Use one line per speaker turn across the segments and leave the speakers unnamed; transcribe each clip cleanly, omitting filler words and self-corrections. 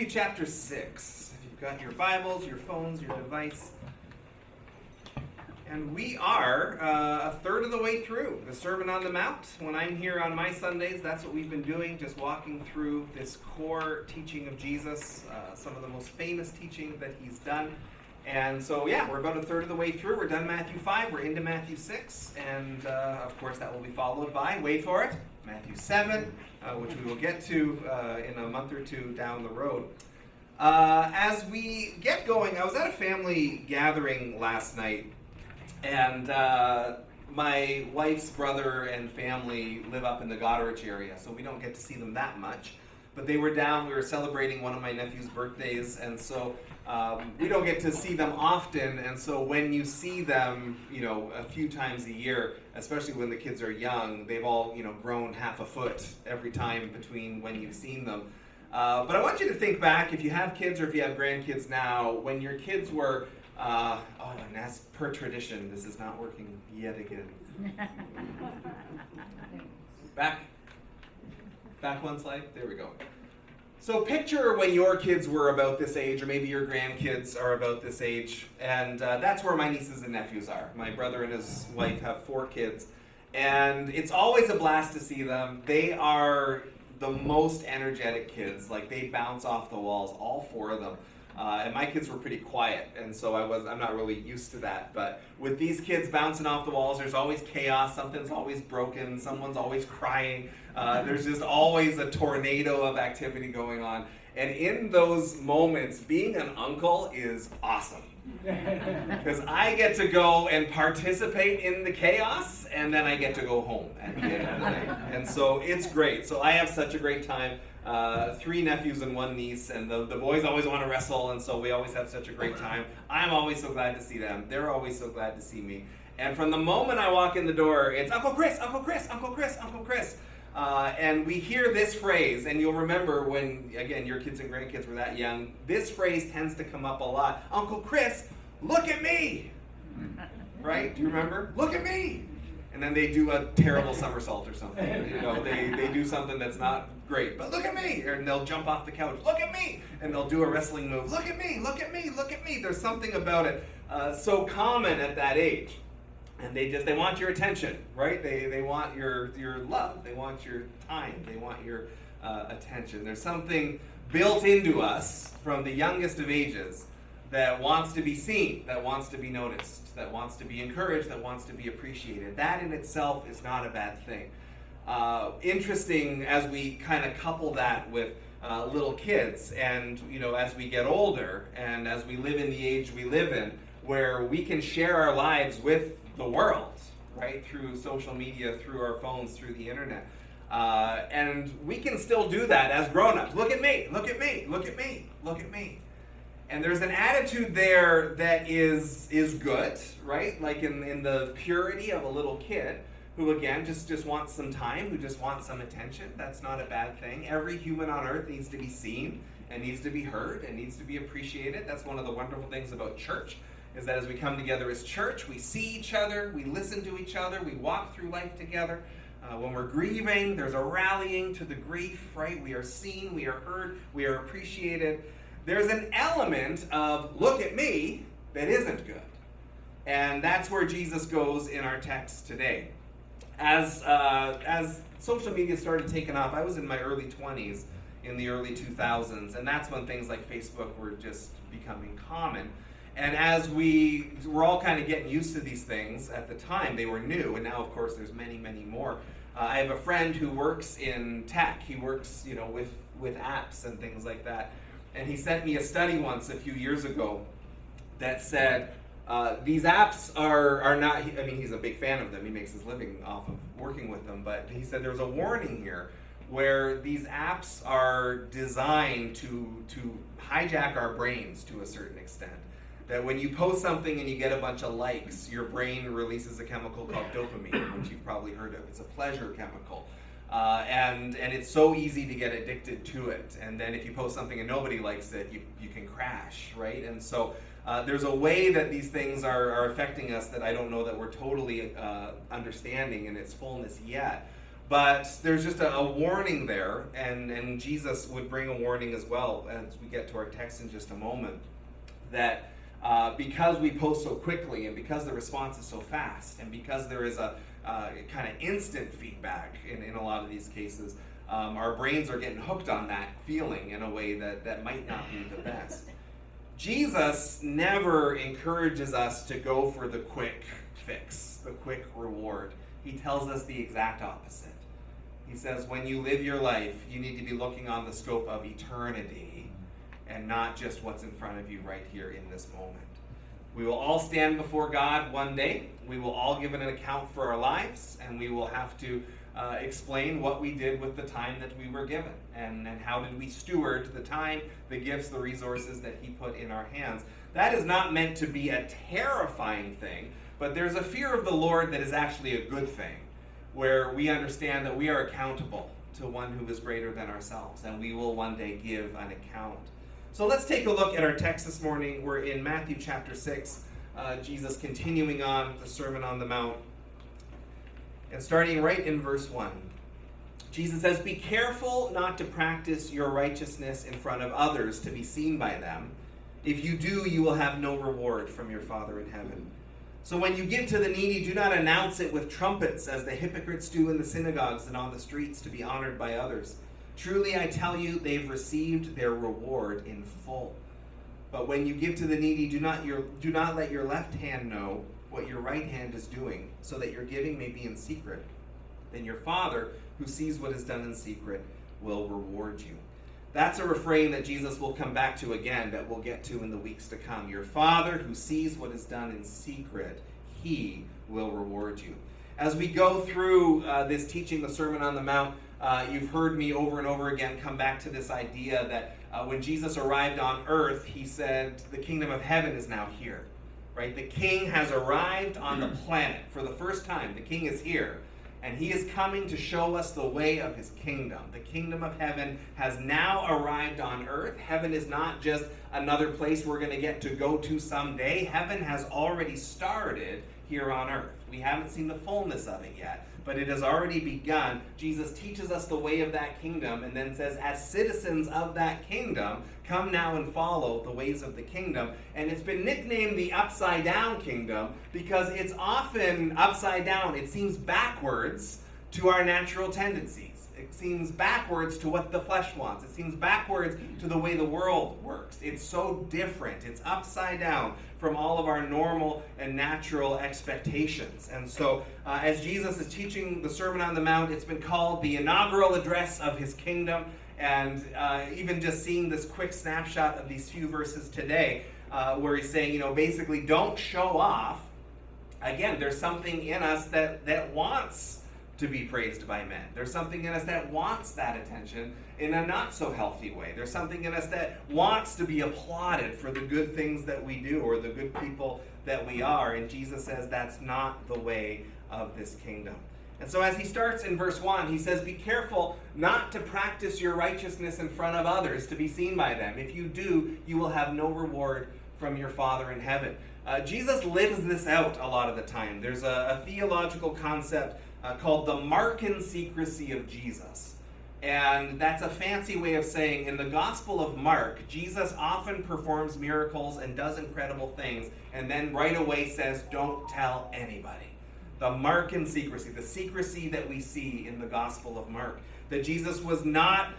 Matthew chapter 6. If you've got your Bibles, your phones, your device. And we are a third of the way through the Sermon on the Mount. When I'm here on my Sundays, that's what we've been doing, just walking through this core teaching of Jesus, some of the most famous teaching that he's done. And so, yeah, we're about a third of the way through. We're done Matthew 5, we're into Matthew 6, and of course that will be followed by, wait for it, Matthew 7, which we will get to in a month or two down the road. As we get going, I was at a family gathering last night, and my wife's brother and family live up in the Goderich area, so we don't get to see them that much. But they were down, we were celebrating one of my nephew's birthdays, and so we don't get to see them often, and so when you see them, you know, a few times a year, especially when the kids are young, they've all, you know, grown half a foot every time between when you've seen them. But I want you to think back, if you have kids or if you have grandkids now, when your kids were, and as per tradition, this is not working yet again. Back one slide, there we go. So picture when your kids were about this age, or maybe your grandkids are about this age, and that's where my nieces and nephews are. My brother and his wife have 4 kids, and it's always a blast to see them. They are the most energetic kids, like they bounce off the walls, all 4 of them. And my kids were pretty quiet, and so I'm not really used to that. But with these kids bouncing off the walls, there's always chaos, something's always broken, someone's always crying. There's just always a tornado of activity going on. And in those moments, being an uncle is awesome. Because I get to go and participate in the chaos, and then I get to go home at the end of the day. And so it's great. So I have such a great time. 3 nephews and 1 niece, and the boys always want to wrestle, and so we always have such a great time. I'm always so glad to see them. They're always so glad to see me. And from the moment I walk in the door, it's Uncle Chris, Uncle Chris, Uncle Chris, Uncle Chris. And we hear this phrase, and you'll remember when, again, your kids and grandkids were that young, this phrase tends to come up a lot. Uncle Chris, look at me! Right? Do you remember? Look at me! And then they do a terrible somersault or something. You know, they do something that's not great. But look at me! And they'll jump off the couch. Look at me! And they'll do a wrestling move. Look at me! Look at me! Look at me! There's something about it so common at that age. And they want your attention, right? They want your love. They want your time. They want your attention. There's something built into us from the youngest of ages that wants to be seen, that wants to be noticed, that wants to be encouraged, that wants to be appreciated. That in itself is not a bad thing. Interesting as we kind of couple that with little kids, and you know, as we get older and as we live in the age we live in, where we can share our lives with the world, right, through social media, through our phones, through the internet. And we can still do that as grown-ups. Look at me, look at me, look at me, look at me. And there's an attitude there that is good, right? Like in the purity of a little kid who, again, just wants some time, who just wants some attention. That's not a bad thing. Every human on earth needs to be seen and needs to be heard and needs to be appreciated. That's one of the wonderful things about church, is that as we come together as church, we see each other, we listen to each other, we walk through life together. When we're grieving, there's a rallying to the grief, right? We are seen, we are heard, we are appreciated. There's an element of look at me that isn't good. And that's where Jesus goes in our text today. As social media started taking off, I was in my early 20s, in the early 2000s, and that's when things like Facebook were just becoming common. And as we were all kind of getting used to these things, at the time they were new, and now of course there's many, many more. I have a friend who works in tech. He works, you know, with apps and things like that. And he sent me a study once a few years ago that said these apps are not, I mean, he's a big fan of them. He makes his living off of working with them. But he said there's a warning here where these apps are designed to hijack our brains to a certain extent. That when you post something and you get a bunch of likes, your brain releases a chemical called dopamine, which you've probably heard of. It's a pleasure chemical. And it's so easy to get addicted to it. And then if you post something and nobody likes it, you can crash, right? And so there's a way that these things are affecting us that I don't know that we're totally understanding in its fullness yet. But there's just a warning there, and Jesus would bring a warning as well as we get to our text in just a moment, that because we post so quickly and because the response is so fast and because there is a kind of instant feedback in a lot of these cases, our brains are getting hooked on that feeling in a way that might not be the best. Jesus never encourages us to go for the quick fix, the quick reward. He tells us the exact opposite. He says, when you live your life, you need to be looking on the scope of eternity and not just what's in front of you right here in this moment. We will all stand before God one day. We will all give an account for our lives, and we will have to explain what we did with the time that we were given, and how did we steward the time, the gifts, the resources that He put in our hands. That is not meant to be a terrifying thing, but there's a fear of the Lord that is actually a good thing, where we understand that we are accountable to one who is greater than ourselves, and we will one day give an account. So let's take a look at our text this morning. We're in Matthew chapter 6, Jesus continuing on the Sermon on the Mount, and starting right in verse 1. Jesus says, "Be careful not to practice your righteousness in front of others to be seen by them. If you do, you will have no reward from your Father in heaven. So when you give to the needy, do not announce it with trumpets, as the hypocrites do in the synagogues and on the streets, to be honored by others. Truly, I tell you, they've received their reward in full. But when you give to the needy, do not let your left hand know what your right hand is doing, so that your giving may be in secret. Then your Father, who sees what is done in secret, will reward you." That's a refrain that Jesus will come back to again, that we'll get to in the weeks to come. Your Father, who sees what is done in secret, He will reward you. As we go through this teaching, the Sermon on the Mount, you've heard me over and over again come back to this idea that when Jesus arrived on earth, He said, the kingdom of heaven is now here. Right? The King has arrived on the planet for the first time. The King is here. And He is coming to show us the way of His kingdom. The kingdom of heaven has now arrived on earth. Heaven is not just another place we're going to get to go to someday. Heaven has already started here on earth. We haven't seen the fullness of it yet, but it has already begun. Jesus teaches us the way of that kingdom and then says, as citizens of that kingdom, come now and follow the ways of the kingdom. And it's been nicknamed the upside down kingdom because it's often upside down. It seems backwards to our natural tendencies. It seems backwards to what the flesh wants. It seems backwards to the way the world works. It's so different. It's upside down from all of our normal and natural expectations. And so as Jesus is teaching the Sermon on the Mount, it's been called the inaugural address of His kingdom. And even just seeing this quick snapshot of these few verses today, where He's saying, basically don't show off. Again, there's something in us that wants to be praised by men. There's something in us that wants that attention in a not so healthy way. There's something in us that wants to be applauded for the good things that we do or the good people that we are. And Jesus says that's not the way of this kingdom. And so as He starts in verse 1, He says, "Be careful not to practice your righteousness in front of others to be seen by them. If you do, you will have no reward from your Father in heaven." Jesus lives this out a lot of the time. There's a theological concept called the Markan secrecy of Jesus. And that's a fancy way of saying in the Gospel of Mark, Jesus often performs miracles and does incredible things, and then right away says, don't tell anybody. The Markan secrecy, the secrecy that we see in the Gospel of Mark. That Jesus was not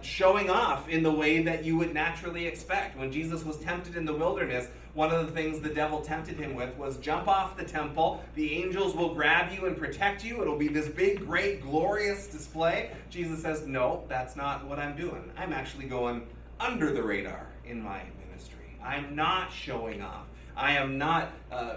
showing off in the way that you would naturally expect. When Jesus was tempted in the wilderness, one of the things the devil tempted Him with was jump off the temple, the angels will grab you and protect you, it'll be this big, great, glorious display. Jesus says, no, that's not what I'm doing. I'm actually going under the radar in my ministry. I'm not showing off. I am not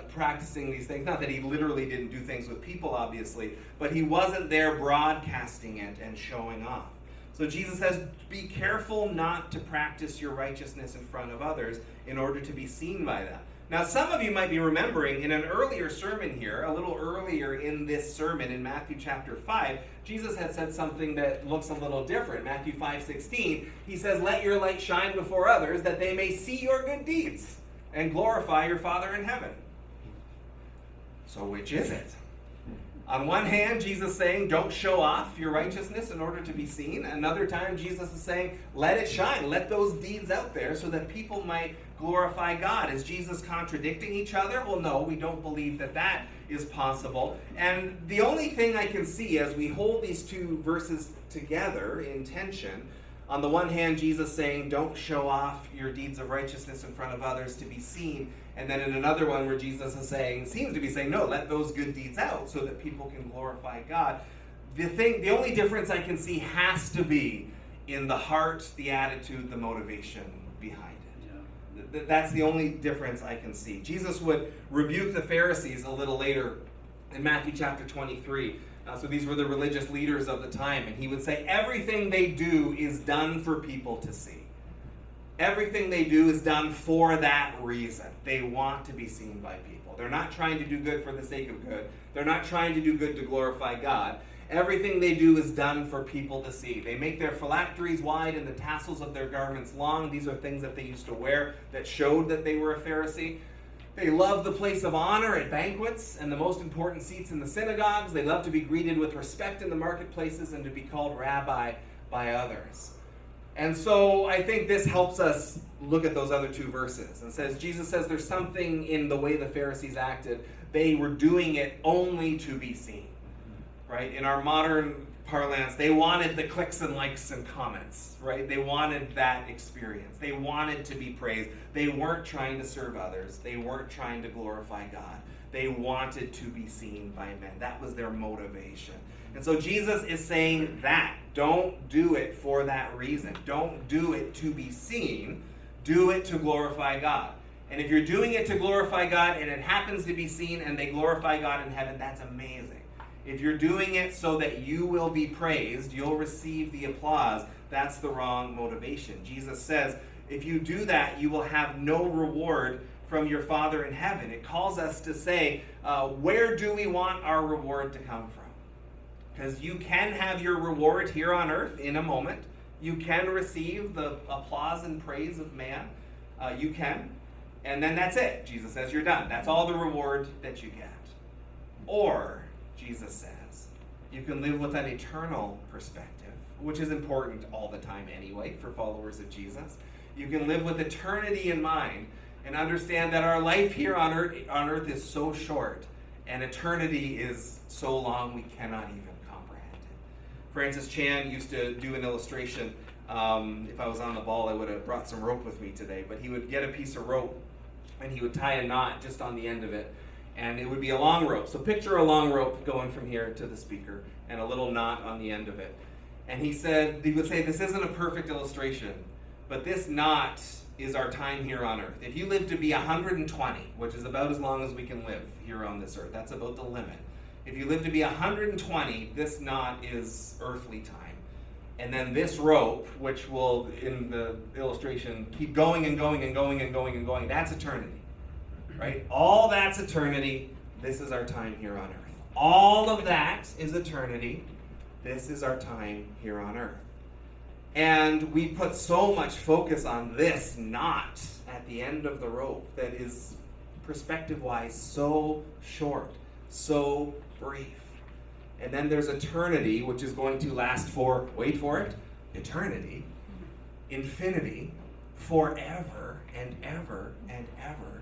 practicing these things. Not that He literally didn't do things with people, obviously, but He wasn't there broadcasting it and showing off. So Jesus says, be careful not to practice your righteousness in front of others in order to be seen by them. Now, some of you might be remembering in an earlier sermon here, a little earlier in this sermon in Matthew chapter 5, Jesus had said something that looks a little different. Matthew 5:16, He says, let your light shine before others that they may see your good deeds and glorify your Father in heaven. So which is it? On one hand, Jesus is saying, don't show off your righteousness in order to be seen. Another time, Jesus is saying, let it shine. Let those deeds out there so that people might glorify God. Is Jesus contradicting each other? Well, no, we don't believe that that is possible. And the only thing I can see as we hold these two verses together in tension, on the one hand, Jesus saying, don't show off your deeds of righteousness in front of others to be seen. And then in another one where Jesus is saying, seems to be saying, no, let those good deeds out so that people can glorify God. The only difference I can see has to be in the heart, the attitude, the motivation behind it. Yeah. That's the only difference I can see. Jesus would rebuke the Pharisees a little later in Matthew chapter 23. So these were the religious leaders of the time, and he would say, everything they do is done for people to see. Everything they do is done for that reason. They want to be seen by people. They're not trying to do good for the sake of good. They're not trying to do good to glorify God. Everything they do is done for people to see. They make their phylacteries wide and the tassels of their garments long. These are things that they used to wear that showed that they were a Pharisee. They love the place of honor at banquets and the most important seats in the synagogues. They love to be greeted with respect in the marketplaces and to be called rabbi by others. And so I think this helps us look at those other two verses. And says, Jesus says there's something in the way the Pharisees acted. They were doing it only to be seen. Right? In our modern parlance, they wanted the clicks and likes and comments. Right? They wanted that experience. They wanted to be praised. They weren't trying to serve others. They weren't trying to glorify God. They wanted to be seen by men. That was their motivation. And so Jesus is saying that. Don't do it for that reason. Don't do it to be seen. Do it to glorify God. And if you're doing it to glorify God and it happens to be seen and they glorify God in heaven, that's amazing. If you're doing it so that you will be praised, you'll receive the applause, that's the wrong motivation. Jesus says, if you do that, you will have no reward from your Father in heaven. It calls us to say, where do we want our reward to come from? Because you can have your reward here on earth in a moment. You can receive the applause and praise of man. You can. And then that's it. Jesus says you're done. That's all the reward that you get. Or, Jesus says, you can live with an eternal perspective, which is important all the time anyway for followers of Jesus. You can live with eternity in mind and understand that our life here on earth is so short and eternity is so long we cannot even comprehend it. Francis Chan used to do an illustration. If I was on the ball, I would have brought some rope with me today, but he would get a piece of rope and he would tie a knot just on the end of it, and it would be a long rope. So picture a long rope going from here to the speaker and a little knot on the end of it. And he would say, this isn't a perfect illustration, but this knot is our time here on earth. If you live to be 120, which is about as long as we can live here on this earth, that's about the limit. If you live to be 120, this knot is earthly time. And then this rope, which will, in the illustration, keep going and going and going and going and going, that's eternity. Right? All that's eternity. This is our time here on earth. All of that is eternity. This is our time here on earth. And we put so much focus on this knot at the end of the rope that is, perspective-wise, so short, so brief. And then there's eternity, which is going to last for, wait for it, eternity, infinity, forever and ever and ever.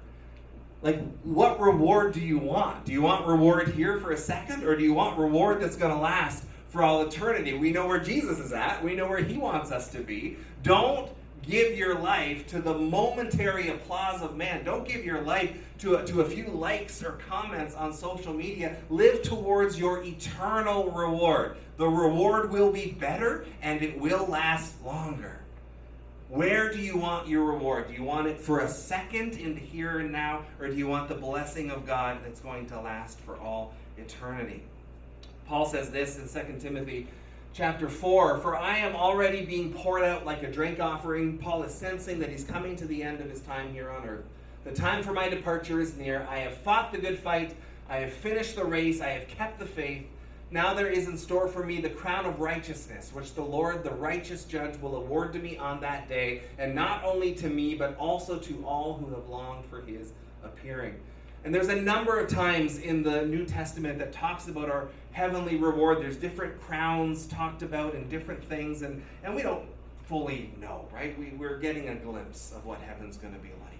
Like, what reward do you want? Do you want reward here for a second, or do you want reward that's going to last for all eternity? We know where Jesus is at. We know where he wants us to be. Don't give your life to the momentary applause of man. Don't give your life to a few likes or comments on social media. Live towards your eternal reward. The reward will be better and it will last longer. Where do you want your reward? Do you want it for a second in the here and now, or do you want the blessing of God that's going to last for all eternity? Paul says this in 2 Timothy chapter 4, for I am already being poured out like a drink offering. Paul is sensing that he's coming to the end of his time here on earth. The time for my departure is near. I have fought the good fight. I have finished the race. I have kept the faith. Now there is in store for me the crown of righteousness, which the Lord, the righteous judge, will award to me on that day, and not only to me, but also to all who have longed for his appearing. And there's a number of times in the New Testament that talks about our heavenly reward. There's different crowns talked about and different things, and we don't fully know, right? We're getting a glimpse of what heaven's going to be like.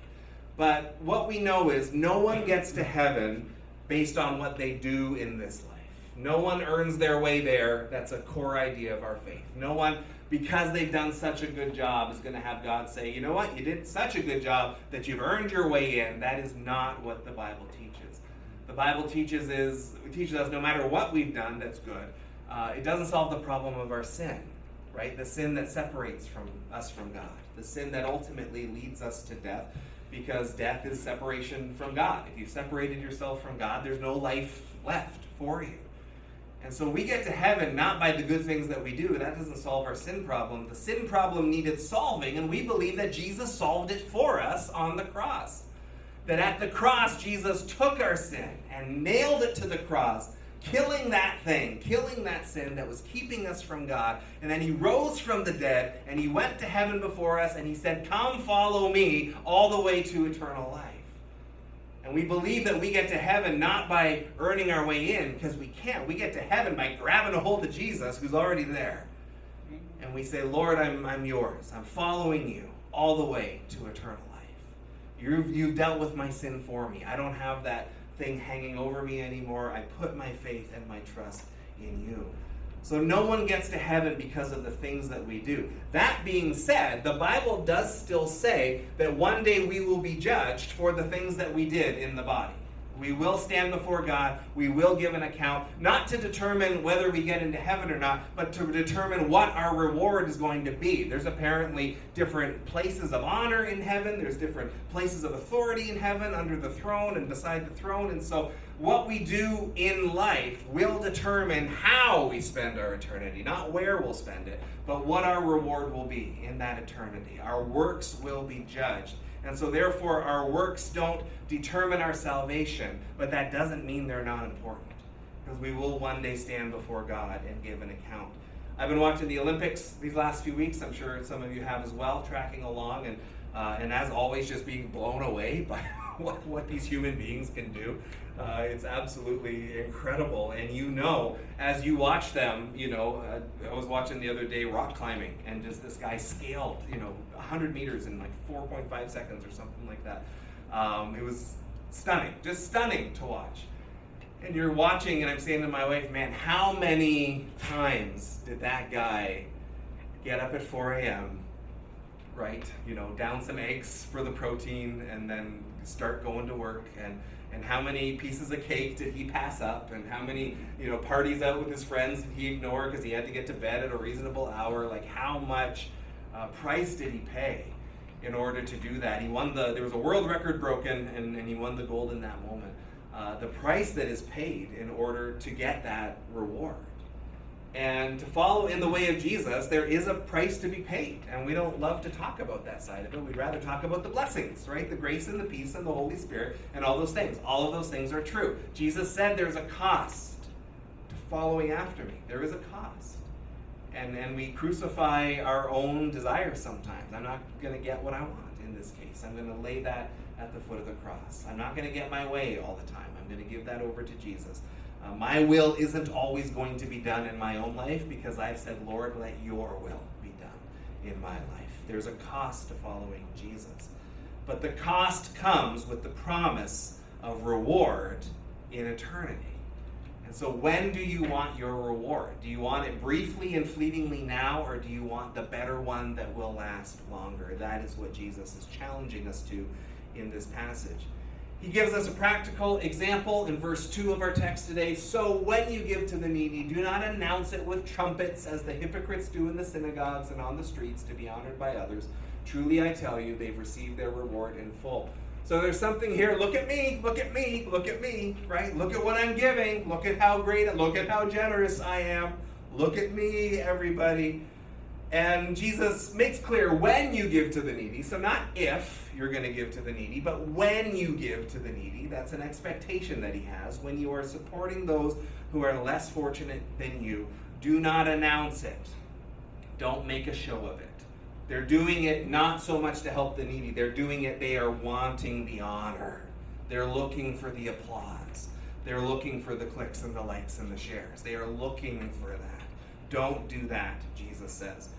But what we know is no one gets to heaven based on what they do in this life. No one earns their way there. That's a core idea of our faith. No one, because they've done such a good job, is going to have God say, you know what, you did such a good job that you've earned your way in. That is not what the Bible teaches. The Bible teaches us no matter what we've done that's good, it doesn't solve the problem of our sin, right? The sin that separates us from God. The sin that ultimately leads us to death, because death is separation from God. If you've separated yourself from God, there's no life left for you. And so we get to heaven not by the good things that we do. That doesn't solve our sin problem. The sin problem needed solving, and we believe that Jesus solved it for us on the cross. That at the cross, Jesus took our sin and nailed it to the cross, killing that thing, killing that sin that was keeping us from God. And then he rose from the dead, and he went to heaven before us, and he said, come follow me all the way to eternal life. And we believe that we get to heaven not by earning our way in, because we can't. We get to heaven by grabbing a hold of Jesus, who's already there. And we say, Lord, I'm yours. I'm following you all the way to eternal life. You've dealt with my sin for me. I don't have that thing hanging over me anymore. I put my faith and my trust in you. So no one gets to heaven because of the things that we do. That being said, the Bible does still say that one day we will be judged for the things that we did in the body. We will stand before God. We will give an account, not to determine whether we get into heaven or not, but to determine what our reward is going to be. There's apparently different places of honor in heaven. There's different places of authority in heaven, under the throne and beside the throne. And so what we do in life will determine how we spend our eternity, not where we'll spend it, but what our reward will be in that eternity. Our works will be judged. And so therefore our works don't determine our salvation, but that doesn't mean they're not important, because we will one day stand before God and give an account. I've been watching the Olympics these last few weeks. I'm sure some of you have as well, tracking along, and as always, just being blown away by what these human beings can do. It's absolutely incredible. And as you watch them, I was watching the other day rock climbing, and just this guy scaled, 100 meters in like 4.5 seconds or something like that. It was stunning, just stunning to watch. And you're watching, and I'm saying to my wife, man, how many times did that guy get up at 4 a.m., right? Down some eggs for the protein, and then start going to work, and how many pieces of cake did he pass up, and how many parties out with his friends did he ignore because he had to get to bed at a reasonable hour? Like, how much price did he pay in order to do that? There was a world record broken, and he won the gold in that moment. The price that is paid in order to get that reward. And to follow in the way of Jesus, there is a price to be paid. And we don't love to talk about that side of it. We'd rather talk about the blessings, right? The grace and the peace and the Holy Spirit and all those things. All of those things are true. Jesus said there's a cost to following after me. There is a cost. And we crucify our own desires sometimes. I'm not going to get what I want in this case. I'm going to lay that at the foot of the cross. I'm not going to get my way all the time. I'm going to give that over to Jesus. My will isn't always going to be done in my own life, because I've said, Lord, let your will be done in my life. There's a cost to following Jesus. But the cost comes with the promise of reward in eternity. And so when do you want your reward? Do you want it briefly and fleetingly now, or do you want the better one that will last longer? That is what Jesus is challenging us to in this passage. He gives us a practical example in verse 2 of our text today. So when you give to the needy, do not announce it with trumpets, as the hypocrites do in the synagogues and on the streets, to be honored by others. Truly I tell you, they've received their reward in full. So there's something here. Look at me, look at me, look at me, right? Look at what I'm giving. Look at how great, look at how generous I am. Look at me, everybody. And Jesus makes clear when you give to the needy. So not if you're going to give to the needy, but when you give to the needy. That's an expectation that he has. When you are supporting those who are less fortunate than you, do not announce it. Don't make a show of it. They're doing it not so much to help the needy. They're doing it, they are wanting the honor. They're looking for the applause. They're looking for the clicks and the likes and the shares. They are looking for that. Don't do that, Jesus says.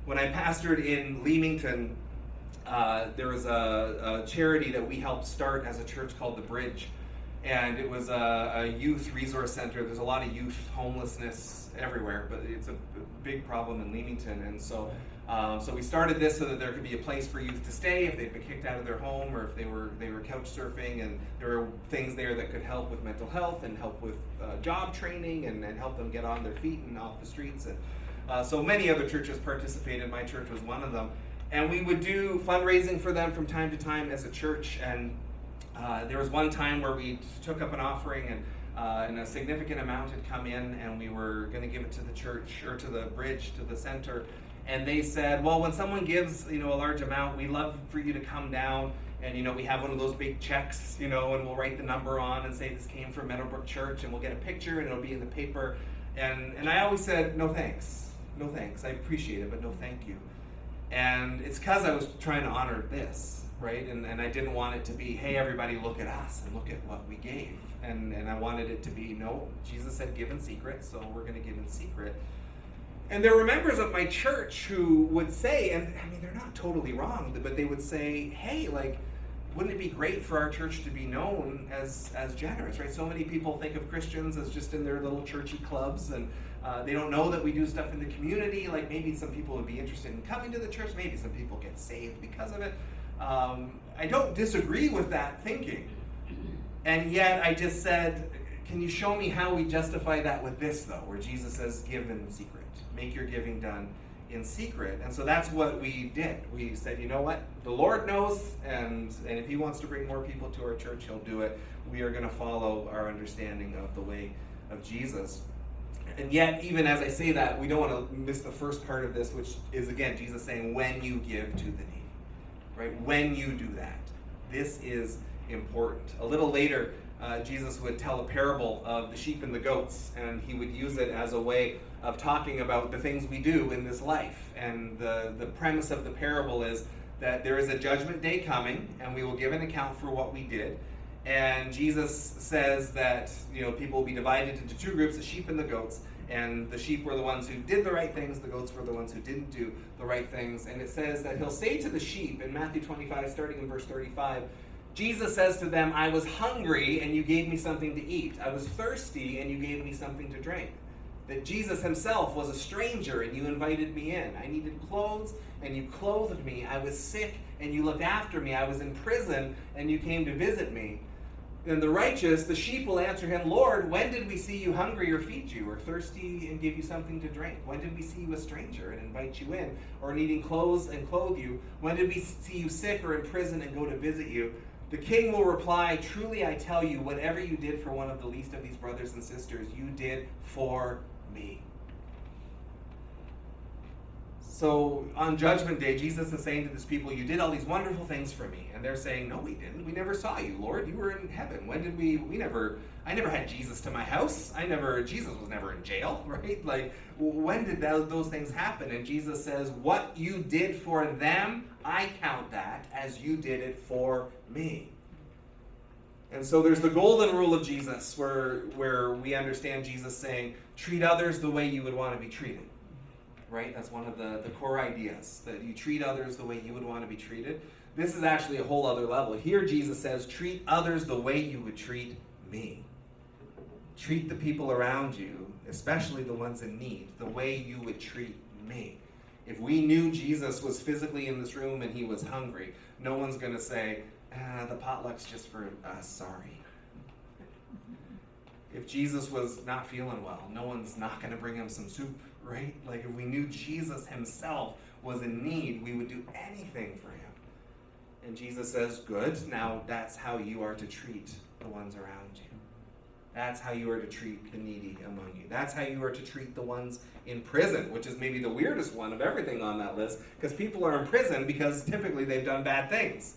When I pastored in Leamington, there was a charity that we helped start as a church called The Bridge. And it was a youth resource center. There's a lot of youth homelessness everywhere, but it's a big problem in Leamington. And so we started this so that there could be a place for youth to stay if they'd been kicked out of their home, or if they were couch surfing, and there were things there that could help with mental health and help with job training and help them get on their feet and off the streets. And so many other churches participated. My church was one of them. And we would do fundraising for them from time to time as a church. And there was one time where we took up an offering, and a significant amount had come in, and we were going to give it to the church, or to the bridge, to the center. And they said, well, when someone gives, a large amount, we'd love for you to come down, and, we have one of those big checks, and we'll write the number on and say this came from Meadowbrook Church, and we'll get a picture, and it'll be in the paper. And I always said, no thanks. No thanks. I appreciate it, but no thank you. And it's because I was trying to honor this, right? And I didn't want it to be, hey, everybody, look at us and look at what we gave. And I wanted it to be, no, Jesus said give in secret, so we're going to give in secret. And there were members of my church who would say, and I mean, they're not totally wrong, but they would say, hey, wouldn't it be great for our church to be known as generous, right? So many people think of Christians as just in their little churchy clubs, and they don't know that we do stuff in the community. Like, maybe some people would be interested in coming to the church. Maybe some people get saved because of it. I don't disagree with that thinking. And yet I just said, can you show me how we justify that with this, though, where Jesus says, give in secret. Make your giving done in secret. And so that's what we did. We said, you know what? The Lord knows, and if he wants to bring more people to our church, he'll do it. We are going to follow our understanding of the way of Jesus. And yet, even as I say that, we don't want to miss the first part of this, which is, again, Jesus saying, when you give to the needy, right? When you do that. This is important. A little later, Jesus would tell a parable of the sheep and the goats, and he would use it as a way of talking about the things we do in this life. And the premise of the parable is that there is a judgment day coming, and we will give an account for what we did. And Jesus says that people will be divided into two groups, the sheep and the goats. And the sheep were the ones who did the right things, the goats were the ones who didn't do the right things. And it says that he'll say to the sheep in Matthew 25, starting in verse 35, Jesus says to them, I was hungry and you gave me something to eat. I was thirsty and you gave me something to drink. That Jesus himself was a stranger and you invited me in. I needed clothes and you clothed me. I was sick and you looked after me. I was in prison and you came to visit me. And the righteous, the sheep, will answer him, Lord, when did we see you hungry or feed you, or thirsty and give you something to drink? When did we see you a stranger and invite you in, or needing clothes and clothe you? When did we see you sick or in prison and go to visit you? The king will reply, truly I tell you, whatever you did for one of the least of these brothers and sisters, you did for me. So on Judgment Day, Jesus is saying to these people, you did all these wonderful things for me. And they're saying, no, we didn't. We never saw you, Lord. You were in heaven. When did I never had Jesus to my house. Jesus was never in jail, right? When did those things happen? And Jesus says, what you did for them, I count that as you did it for me. And so there's the golden rule of Jesus where we understand Jesus saying, treat others the way you would want to be treated. Right? That's one of the core ideas, that you treat others the way you would want to be treated. This is actually a whole other level. Here Jesus says, treat others the way you would treat me. Treat the people around you, especially the ones in need, the way you would treat me. If we knew Jesus was physically in this room and he was hungry, no one's going to say, the potluck's just for us, sorry. If Jesus was not feeling well, no one's not going to bring him some soup, right? If we knew Jesus himself was in need, we would do anything for him. And Jesus says, good, now that's how you are to treat the ones around you. That's how you are to treat the needy among you. That's how you are to treat the ones in prison, which is maybe the weirdest one of everything on that list, because people are in prison because typically they've done bad things.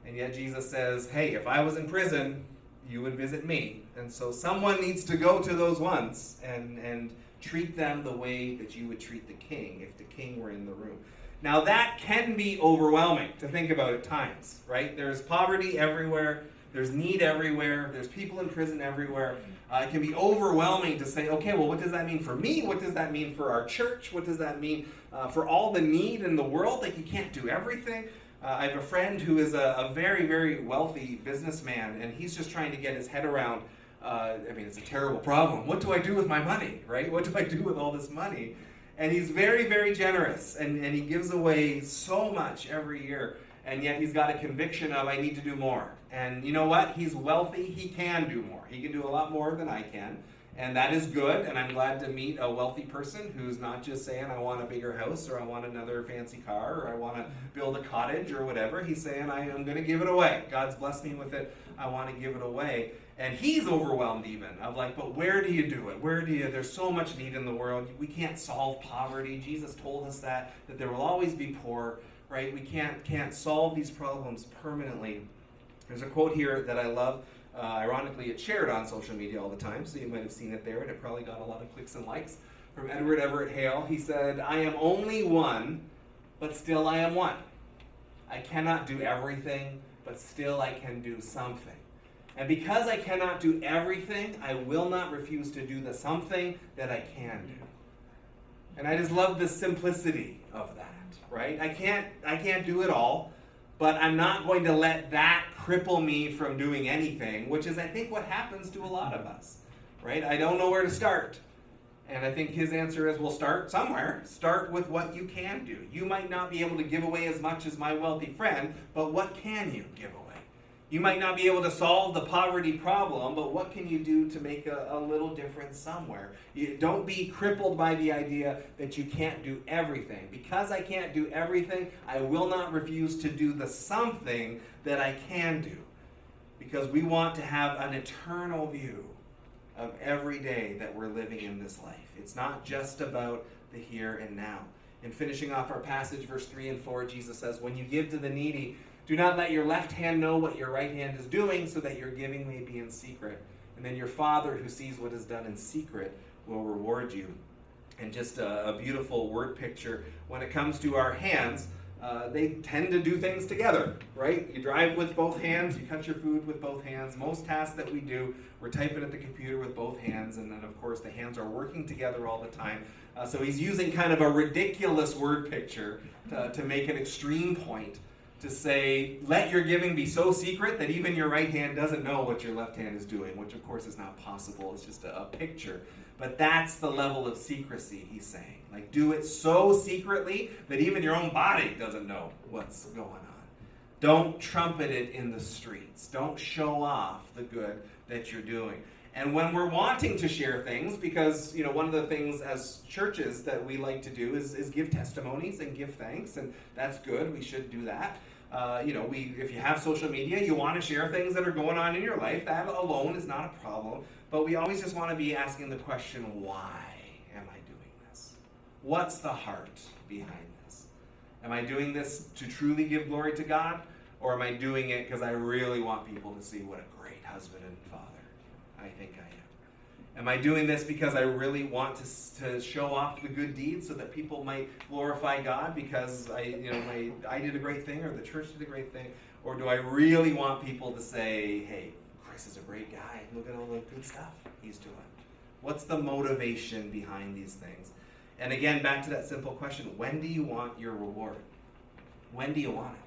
And yet Jesus says, hey, if I was in prison, you would visit me. And so someone needs to go to those ones and treat them the way that you would treat the king if the king were in the room. Now that can be overwhelming to think about at times, right? There's poverty everywhere. There's need everywhere. There's people in prison everywhere. It can be overwhelming to say, okay, well, what does that mean for me? What does that mean for our church? What does that mean for all the need in the world? Like, you can't do everything. I have a friend who is a very, very wealthy businessman, and he's just trying to get his head around, it's a terrible problem. What do I do with my money, right? What do I do with all this money? And he's very, very generous, and he gives away so much every year, and yet he's got a conviction of, I need to do more. And you know what? He's wealthy. He can do more. He can do a lot more than I can. And that is good. And I'm glad to meet a wealthy person who's not just saying, I want a bigger house, or I want another fancy car, or I want to build a cottage, or whatever. He's saying, I am going to give it away. God's blessed me with it. I want to give it away. And he's overwhelmed even of like, but where do you do it? There's so much need in the world. We can't solve poverty. Jesus told us that there will always be poor, right? We can't solve these problems permanently. There's a quote here that I love. Ironically, it's shared on social media all the time, so you might have seen it there, and it probably got a lot of clicks and likes. From Edward Everett Hale, he said, I am only one, but still I am one. I cannot do everything, but still I can do something. And because I cannot do everything, I will not refuse to do the something that I can do. And I just love the simplicity of that, right? I can't do it all, but I'm not going to let that cripple me from doing anything, which is, I think, what happens to a lot of us, right? I don't know where to start. And I think his answer is, well, start somewhere. Start with what you can do. You might not be able to give away as much as my wealthy friend, but what can you give away? You might not be able to solve the poverty problem, but what can you do to make a little difference somewhere? Don't be crippled by the idea that you can't do everything. Because I can't do everything, I will not refuse to do the something that I can do. Because we want to have an eternal view of every day that we're living in this life. It's not just about the here and now. In finishing off our passage, verse 3 and 4, Jesus says, when you give to the needy, do not let your left hand know what your right hand is doing, so that your giving may be in secret. And then your Father who sees what is done in secret will reward you. And just a beautiful word picture. When it comes to our hands, they tend to do things together, right? You drive with both hands, you cut your food with both hands. Most tasks that we do, we're typing at the computer with both hands, and then of course the hands are working together all the time. So he's using kind of a ridiculous word picture to make an extreme point, to say, let your giving be so secret that even your right hand doesn't know what your left hand is doing, which of course is not possible. It's just a picture. But that's the level of secrecy, he's saying. Like, do it so secretly that even your own body doesn't know what's going on. Don't trumpet it in the streets. Don't show off the good that you're doing. And when we're wanting to share things, because one of the things as churches that we like to do is give testimonies and give thanks, and that's good. We should do that. If you have social media, you want to share things that are going on in your life. That alone is not a problem. But we always just want to be asking the question, why am I doing this? What's the heart behind this? Am I doing this to truly give glory to God? Or am I doing it because I really want people to see what a great husband and father I think I am? Am I doing this because I really want to show off the good deeds so that people might glorify God because I did a great thing, or the church did a great thing? Or do I really want people to say, hey, Chris is a great guy. Look at all the good stuff he's doing. What's the motivation behind these things? And again, back to that simple question, when do you want your reward? When do you want it?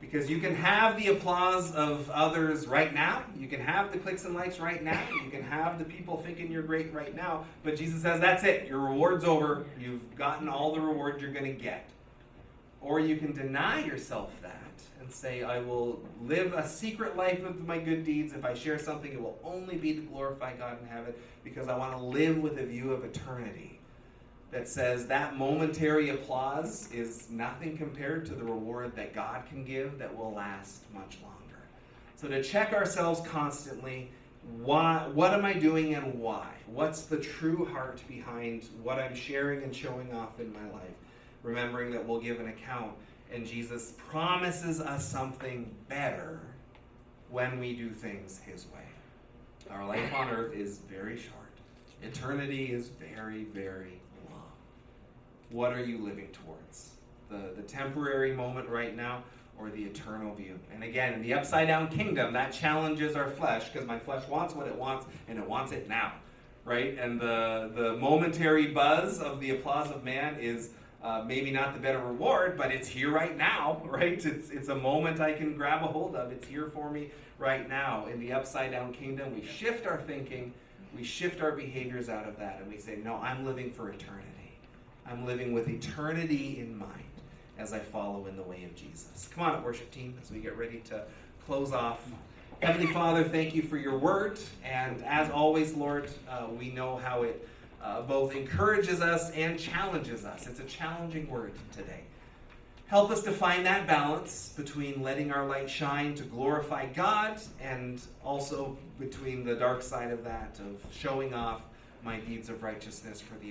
Because you can have the applause of others right now. You can have the clicks and likes right now. You can have the people thinking you're great right now. But Jesus says, that's it. Your reward's over. You've gotten all the reward you're going to get. Or you can deny yourself that and say, I will live a secret life with my good deeds. If I share something, it will only be to glorify God in heaven, because I want to live with a view of eternity that says that momentary applause is nothing compared to the reward that God can give that will last much longer. So to check ourselves constantly, what am I doing and why? What's the true heart behind what I'm sharing and showing off in my life? Remembering that we'll give an account, and Jesus promises us something better when we do things his way. Our life on earth is very short. Eternity is very, very long. What are you living towards? The temporary moment right now, or the eternal view. And again, in the upside down kingdom, that challenges our flesh, because my flesh wants what it wants, and it wants it now, right? And the momentary buzz of the applause of man is maybe not the better reward, but it's here right now, right? It's a moment I can grab a hold of. It's here for me right now. In the upside down kingdom, we shift our thinking, we shift our behaviors out of that, and we say, no, I'm living for eternity. I'm living with eternity in mind as I follow in the way of Jesus. Come on, worship team, as we get ready to close off. Heavenly Father, thank you for your word. And as always, Lord, we know how it both encourages us and challenges us. It's a challenging word today. Help us to find that balance between letting our light shine to glorify God and also between the dark side of that, of showing off my deeds of righteousness for the